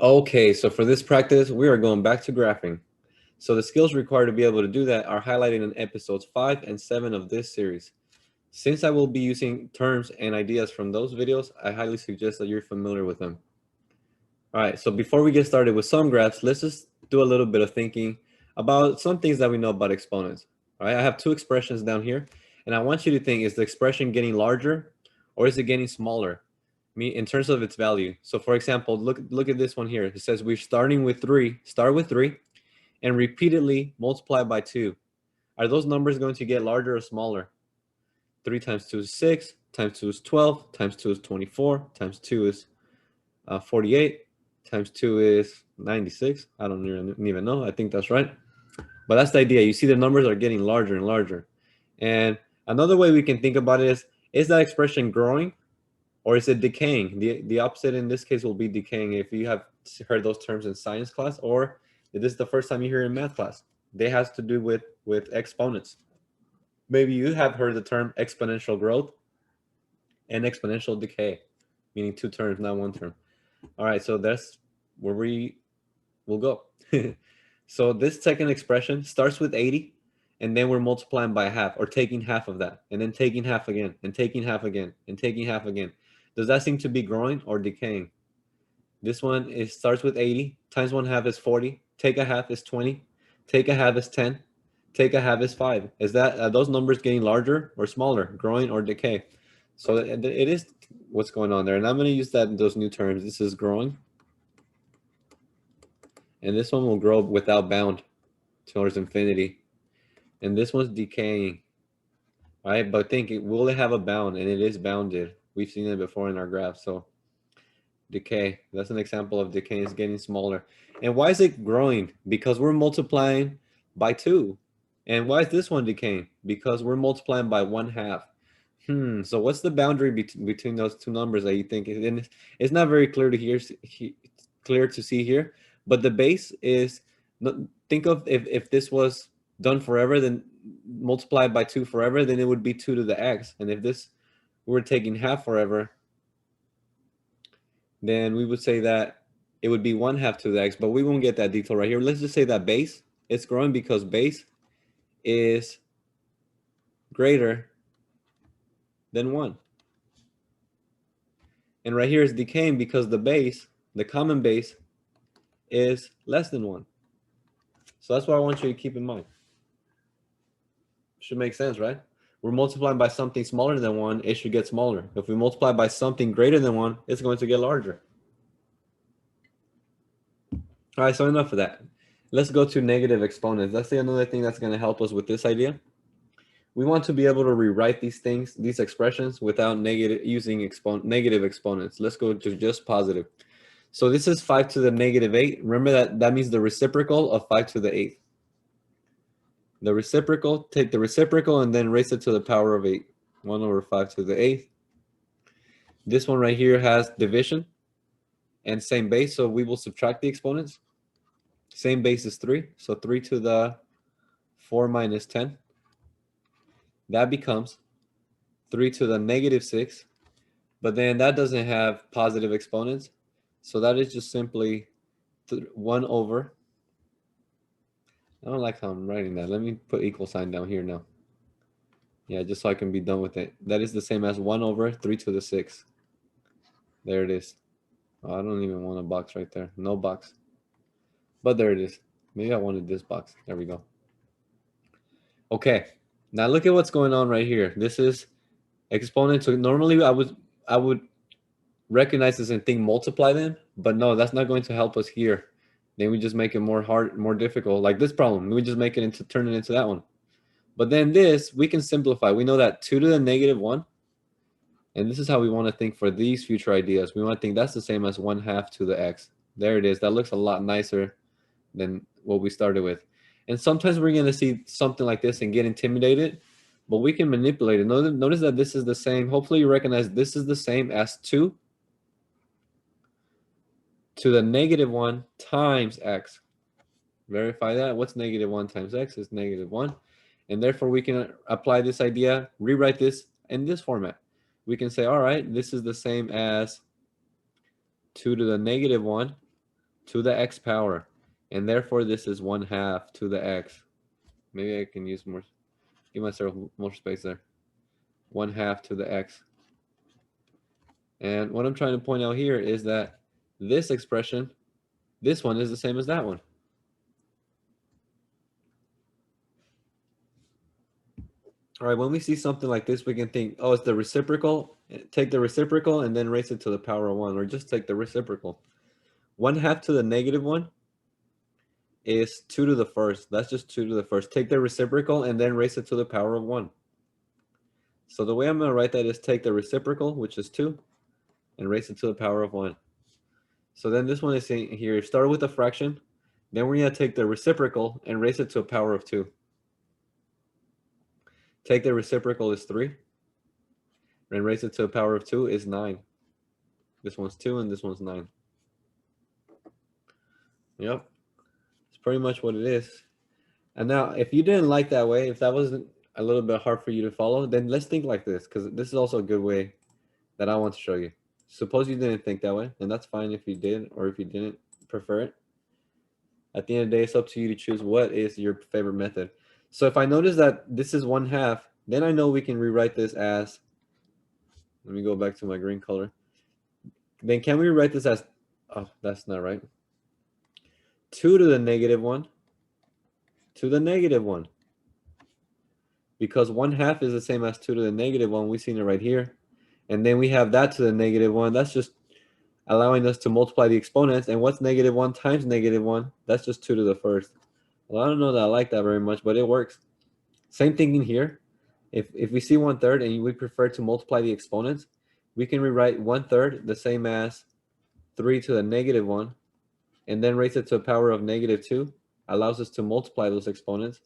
Okay, so for this practice, we are going back to graphing. So the skills required to be able to do that are highlighted in episodes 5 and 7 of this series. Since I will be using terms and ideas from those videos, I highly suggest that you're familiar with them. All right, so before we get started with some graphs, let's just do a little bit of thinking about some things that we know about exponents. All right, I have two expressions down here, and I want you to think, is the expression getting larger or is it getting smaller? In terms of its value. So for example, look at this one here. It says we're starting with 3, start with 3, and repeatedly multiply by 2. Are those numbers going to get larger or smaller? 3 times 2 is 6, times 2 is 12, times 2 is 24, times 2 is 48, times 2 is 96. I don't even know. I think that's right. But that's the idea. You see the numbers are getting larger and larger. And another way we can think about it is that expression growing or is it decaying? The opposite in this case will be decaying if you have heard those terms in science class, or if this is the first time you hear in math class. They has to do with exponents. Maybe you have heard the term exponential growth and exponential decay, meaning two terms, not one term. All right, so that's where we will go. So this second expression starts with 80, and then we're multiplying by half, or taking half of that, and then taking half again, and taking half again, and taking half again. Does that seem to be growing or decaying? This one starts with 80, times 1/2 is 40, take a half is 20, take a half is 10, take a half is 5. Is that, are those numbers getting larger or smaller, growing or decay? So it is what's going on there. And I'm going to use those new terms. This is growing. And this one will grow without bound towards infinity. And this one's decaying. Right? But think, will it have a bound? And it is bounded. We've seen it before in our graph. So decay, that's an example of decay. Is getting smaller. And why is it growing? Because we're multiplying by 2. And why is this one decaying? Because we're multiplying by 1/2. So what's the boundary between those two numbers that you think? And it's not very clear to see here, but the base is, think of if this was done forever, then multiplied by 2 forever, then it would be 2 to the x. And if this were taking half forever, then we would say that it would be 1/2 to the x, but we won't get that detail right here. Let's just say that base, it's growing because base is greater than 1. And right here is decaying because the base, the common base, is less than 1. So that's what I want you to keep in mind. Should make sense, right? We're multiplying by something smaller than 1, it should get smaller. If we multiply by something greater than 1, it's going to get larger. All right, so enough of that. Let's go to negative exponents. That's another thing that's going to help us with this idea. We want to be able to rewrite these things, these expressions, without using negative exponents. Let's go to just positive. So this is 5 to the -8. Remember that means the reciprocal of 5 to the 8th. The reciprocal, take the reciprocal and then raise it to the power of 8. 1 over 5 to the 8th. This one right here has division and same base, so we will subtract the exponents. Same base is 3, so 3 to the 4 minus 10. That becomes 3 to the -6, but then that doesn't have positive exponents, so that is just simply 1 over. I don't like how I'm writing that. Let me put equal sign down here now. Yeah, just so I can be done with it. That is the same as 1 over 3 to the 6. There it is. Oh, I don't even want a box right there. No box. But there it is. Maybe I wanted this box. There we go. Okay. Now look at what's going on right here. This is exponent. So normally I would recognize this and think multiply them, but no, that's not going to help us here. Then we just make it more difficult. Like this problem, we just make it turn it into that one. But then this, we can simplify. We know that 2 to the -1, and this is how we want to think for these future ideas. We want to think that's the same as 1/2 to the x. There it is. That looks a lot nicer than what we started with. And sometimes we're going to see something like this and get intimidated, but we can manipulate it. Notice that this is the same. Hopefully you recognize this is the same as 2 to the -1 times x. Verify that. What's -1 times x is -1. And therefore we can apply this idea, rewrite this in this format. We can say, all right, this is the same as 2 to the -1 to the x power. And therefore, this is 1/2 to the x. Maybe I can use more, give myself more space there. 1/2 to the x. And what I'm trying to point out here is that this expression, this one is the same as that one. All right, when we see something like this, we can think, oh, it's the reciprocal. Take the reciprocal and then raise it to the power of 1, or just take the reciprocal. 1/2 to the -1 is 2 to the first. That's just 2 to the first. Take the reciprocal and then raise it to the power of 1. So the way I'm going to write that is take the reciprocal, which is 2, and raise it to the power of 1. So then this one is saying here, start with a fraction. Then we're going to take the reciprocal and raise it to a power of 2. Take the reciprocal is 3. And raise it to a power of 2 is 9. This one's 2 and this one's 9. Yep. It's pretty much what it is. And now, if you didn't like that way, if that wasn't a little bit hard for you to follow, then let's think like this, because this is also a good way that I want to show you. Suppose you didn't think that way, and that's fine if you did, or if you didn't prefer it. At the end of the day, it's up to you to choose what is your favorite method. So if I notice that this is 1/2, then I know we can rewrite this as, let me go back to my green color. Then can we rewrite this as, oh, that's not right. 2 to the -1 to the -1. Because 1/2 is the same as 2 to the -1. We've seen it right here. And then we have that to the -1. That's just allowing us to multiply the exponents. And what's -1 times -1? That's just 2 to the first. Well, I don't know that I like that very much, but it works. Same thing in here. If we see 1/3 and we prefer to multiply the exponents, we can rewrite 1/3 the same as 3 to the -1, and then raise it to a power of -2. Allows us to multiply those exponents.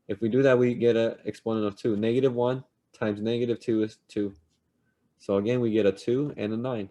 If we do that, we get an exponent of 2. -1 times -2 is 2. So again, we get a 2 and a 9.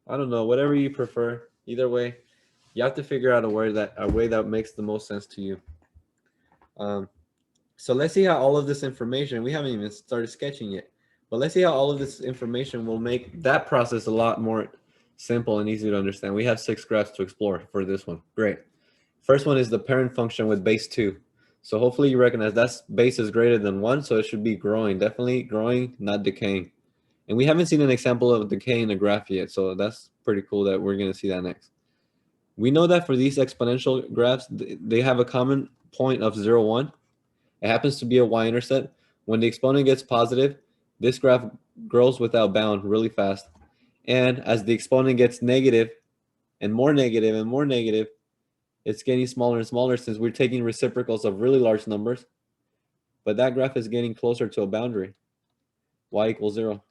I don't know, whatever you prefer. Either way, you have to figure out a way that makes the most sense to you. So let's see how all of this information, we haven't even started sketching yet, but let's see how all of this information will make that process a lot more simple and easy to understand. We have 6 graphs to explore for this one. Great. First one is the parent function with base 2. So hopefully you recognize that base is greater than 1, so it should be growing. Definitely growing, not decaying. And we haven't seen an example of decay in a graph yet, so that's pretty cool that we're going to see that next. We know that for these exponential graphs, they have a common point of 0, 1. It happens to be a y-intercept. When the exponent gets positive, this graph grows without bound really fast. And as the exponent gets negative and more negative and more negative, it's getting smaller and smaller since we're taking reciprocals of really large numbers. But that graph is getting closer to a boundary. Y = 0.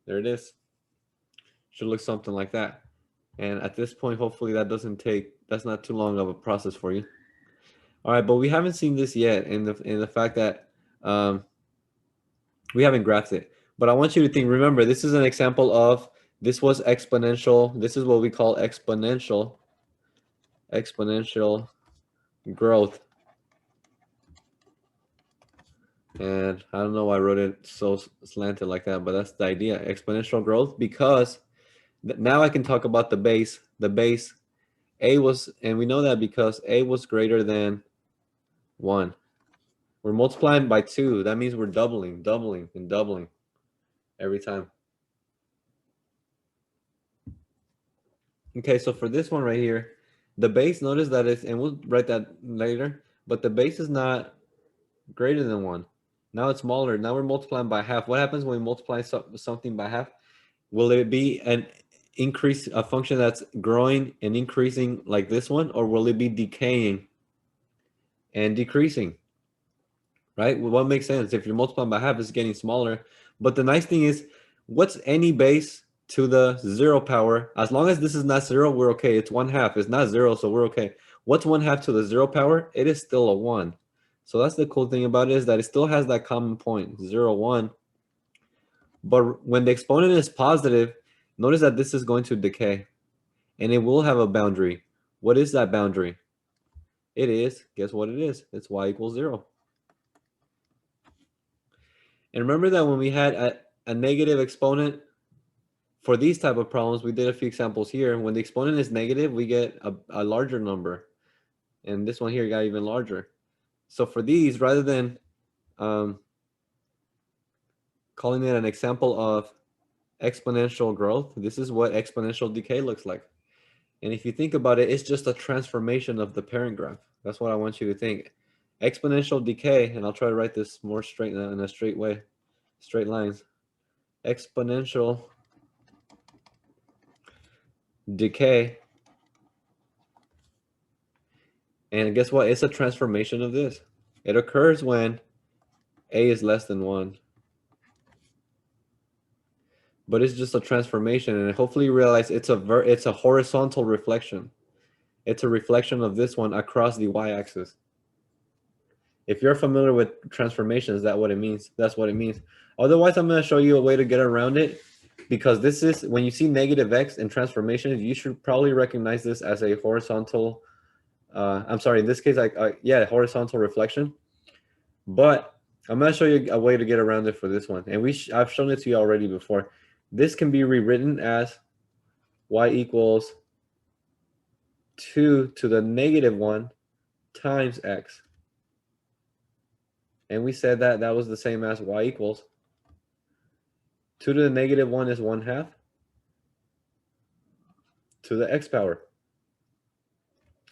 There it is. Should look something like that. And at this point, hopefully that's not too long of a process for you. All right, but we haven't seen this yet in the fact that we haven't graphed it. But I want you to think, remember, this is an example of, this was exponential. This is what we call exponential growth. And I don't know why I wrote it so slanted like that, but that's the idea, exponential growth, because now I can talk about the base. The base A was, and we know that because A was greater than 1. We're multiplying by 2. That means we're doubling every time. Okay, so for this one right here, the base, notice that it's, and we'll write that later, but the base is not greater than 1. Now it's smaller. Now we're multiplying by half. What happens when we multiply something by half? Will it be an increase, a function that's growing and increasing like this one, or will it be decaying and decreasing? Right? Well, what makes sense? If you're multiplying by half, it's getting smaller. But the nice thing is, what's any base to the 0 power? As long as this is not 0, we're okay. It's 1/2. It's not 0, so we're okay. What's 1/2 to the 0 power? It is still a 1. So that's the cool thing about it, is that it still has that common point, 0, 1. But when the exponent is positive, notice that this is going to decay. And it will have a boundary. What is that boundary? It is, guess what it is? It's y = 0. And remember that when we had a negative exponent, For these type of problems, we did a few examples here. When the exponent is negative, we get a larger number. And this one here got even larger. So for these, rather than calling it an example of exponential growth, this is what exponential decay looks like. And if you think about it, it's just a transformation of the parent graph. That's what I want you to think. Exponential decay, and I'll try to write this more straight in a straight way, straight lines. Exponential decay. And guess what? It's a transformation of this. It occurs when a is less than 1. But it's just a transformation, and hopefully you realize it's a horizontal reflection. It's a reflection of this one across the y-axis. If you're familiar with transformations, that's what it means. That's what it means. Otherwise, I'm going to show you a way to get around it, because this is, when you see negative x in transformations, you should probably recognize this as a horizontal, I'm sorry, in this case, yeah, horizontal reflection. But I'm going to show you a way to get around it for this one. And I've shown it to you already before. This can be rewritten as y equals 2 to the negative 1 times x. And we said that that was the same as y equals 2 to the negative 1 is 1/2 to the x power.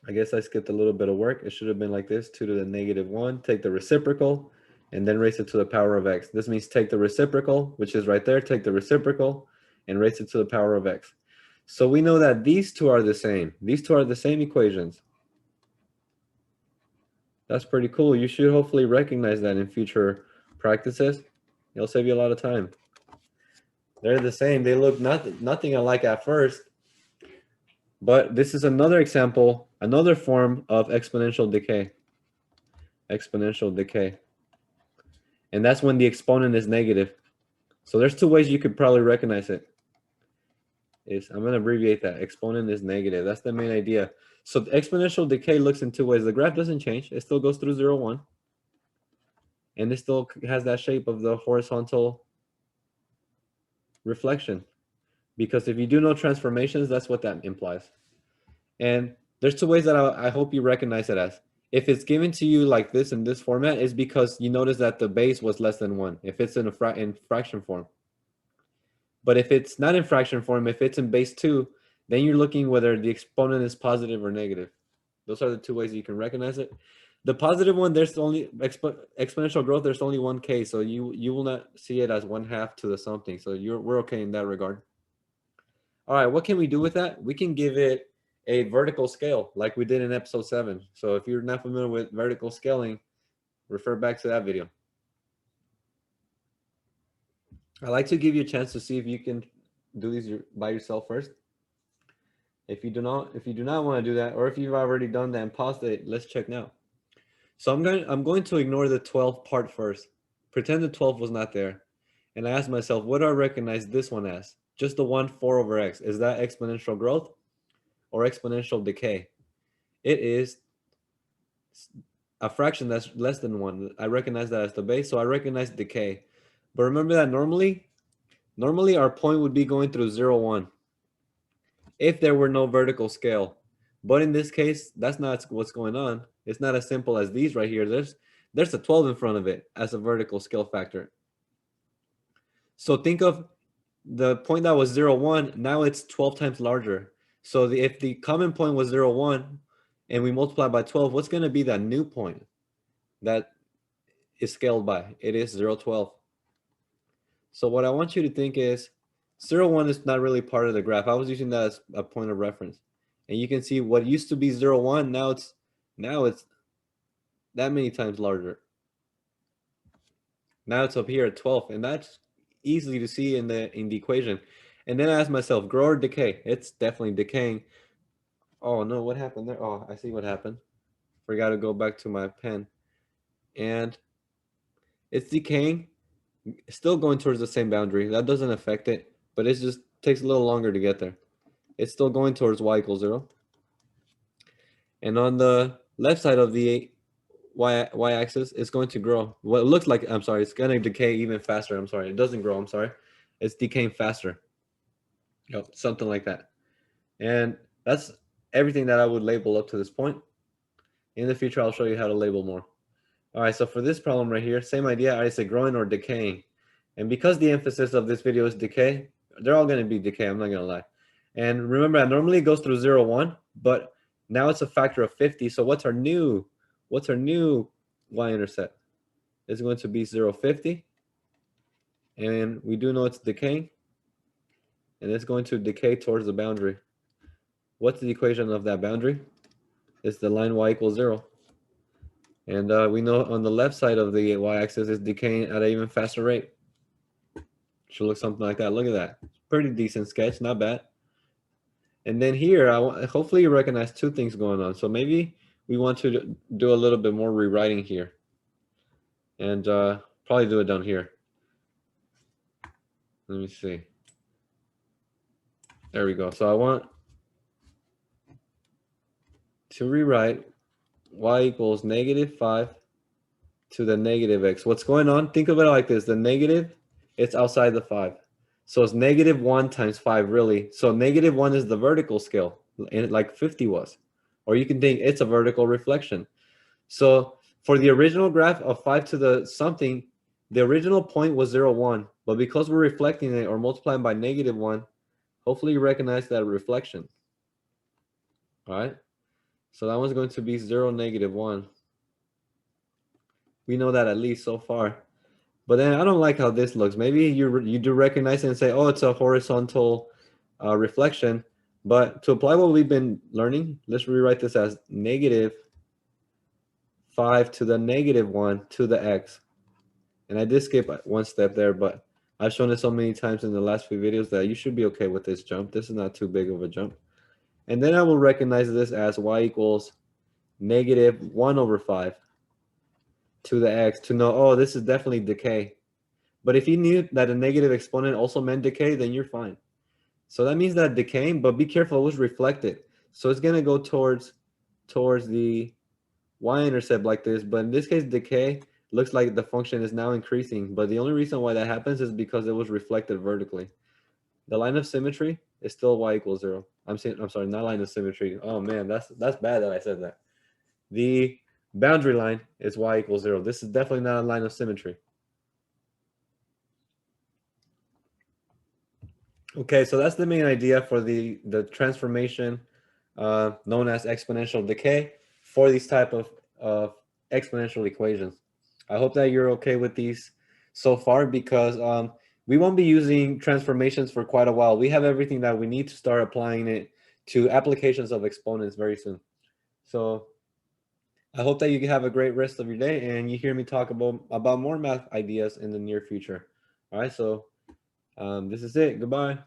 I guess I skipped a little bit of work. It should have been like this: 2 to the negative 1, take the reciprocal, and then raise it to the power of x. This means take the reciprocal, which is right there, take the reciprocal, and raise it to the power of x. So we know that these two are the same. These two are the same equations. That's pretty cool. You should hopefully recognize that in future practices. It'll save you a lot of time. They're the same. They look nothing alike at first. But this is another example, another form of exponential decay. Exponential decay. And that's when the exponent is negative. So there's two ways you could probably recognize it. I'm going to abbreviate that. Exponent is negative. That's the main idea. So the exponential decay looks in two ways. The graph doesn't change. It still goes through 0, 1. And it still has that shape of the horizontal reflection. Because if you do know transformations, that's what that implies. And there's two ways that I hope you recognize it as. If it's given to you like this in this format, it's because you notice that the base was less than 1. If it's in fraction form. But if it's not in fraction form, if it's in base 2, then you're looking whether the exponent is positive or negative. Those are the two ways you can recognize it. The positive one, there's only exponential growth. There's only one case, so you will not see it as 1/2 to the something. So we're okay in that regard. All right, what can we do with that? We can give it a vertical scale like we did in episode 7. So if you're not familiar with vertical scaling, refer back to that video. I like to give you a chance to see if you can do these by yourself first. If you do not want to do that, or if you've already done that and paused it, let's check now. So I'm going to ignore the 12th part first. Pretend the 12th was not there. And I ask myself, what do I recognize this one as? Just the 1 4 over x. Is that exponential growth or exponential decay? It is a fraction that's less than 1. I recognize that as the base, so I recognize decay. But remember that normally our point would be going through 0, 1 if there were no vertical scale. But in this case, that's not what's going on. It's not as simple as these right here. There's a 12 in front of it as a vertical scale factor. So think of the point that was 0, 1. Now it's 12 times larger. So if the common point was 0, 1 and we multiply by 12, what's going to be that new point that is scaled by? It is 0, 12. So what I want you to think is 0, 1 is not really part of the graph. I was using that as a point of reference. And you can see what used to be 0, 1, now it's that many times larger. Now it's up here at 12, and that's easy to see in the equation. And then I ask myself, grow or decay? It's definitely decaying. Oh no, what happened there? Oh, I see what happened. Forgot to go back to my pen. And it's decaying. Still going towards the same boundary. That doesn't affect it, but it just takes a little longer to get there. It's still going towards y equals 0. And on the left side of the y-axis, it's going to grow. What it looks like, I'm sorry, it's going to decay even faster. I'm sorry, it doesn't grow, I'm sorry. It's decaying faster. Yep, something like that. And that's everything that I would label up to this point. In the future, I'll show you how to label more. All right, so for this problem right here, same idea. I say growing or decaying. And because the emphasis of this video is decay, they're all going to be decay. I'm not going to lie. And remember, that normally it goes through 0, 1, but now it's a factor of 50. So what's our new y-intercept? It's going to be 0, 50. And we do know it's decaying. And it's going to decay towards the boundary. What's the equation of that boundary? It's the line y equals 0. And we know on the left side of the y-axis is decaying at an even faster rate. Should look something like that. Look at that. Pretty decent sketch, not bad. And then here, hopefully you recognize two things going on. So maybe we want to do a little bit more rewriting here. And probably do it down here. Let me see. There we go. So I want to rewrite y equals -5 to the negative x. What's going on? Think of it like this. The negative, it's outside the 5. So it's -1 times 5, really. So -1 is the vertical scale, and like 50 was. Or you can think it's a vertical reflection. So for the original graph of 5 to the something, the original point was 0, 1. But because we're reflecting it or multiplying by -1, hopefully you recognize that reflection. All right? So that one's going to be 0, -1. We know that at least so far. But then I don't like how this looks. Maybe you do recognize it and say, oh, it's a horizontal reflection. But to apply what we've been learning, let's rewrite this as -5 to the -1 to the x. And I did skip one step there, but I've shown it so many times in the last few videos that you should be okay with this jump. This is not too big of a jump. And then I will recognize this as y equals -1/5 to the x to know, oh, this is definitely decay. But if you knew that a negative exponent also meant decay, then you're fine. So that means that decaying, but be careful, it was reflected. So it's going to go towards the y-intercept like this. But in this case, decay looks like the function is now increasing. But the only reason why that happens is because it was reflected vertically. The line of symmetry is still y equals 0. I'm sorry, not line of symmetry. Oh man, that's bad that I said that. The boundary line is y equals 0. This is definitely not a line of symmetry. Okay, so that's the main idea for the transformation known as exponential decay for these type of exponential equations. I hope that you're okay with these so far, because we won't be using transformations for quite a while. We have everything that we need to start applying it to applications of exponents very soon. So I hope that you have a great rest of your day and you hear me talk about more math ideas in the near future. All right, so this is it. Goodbye.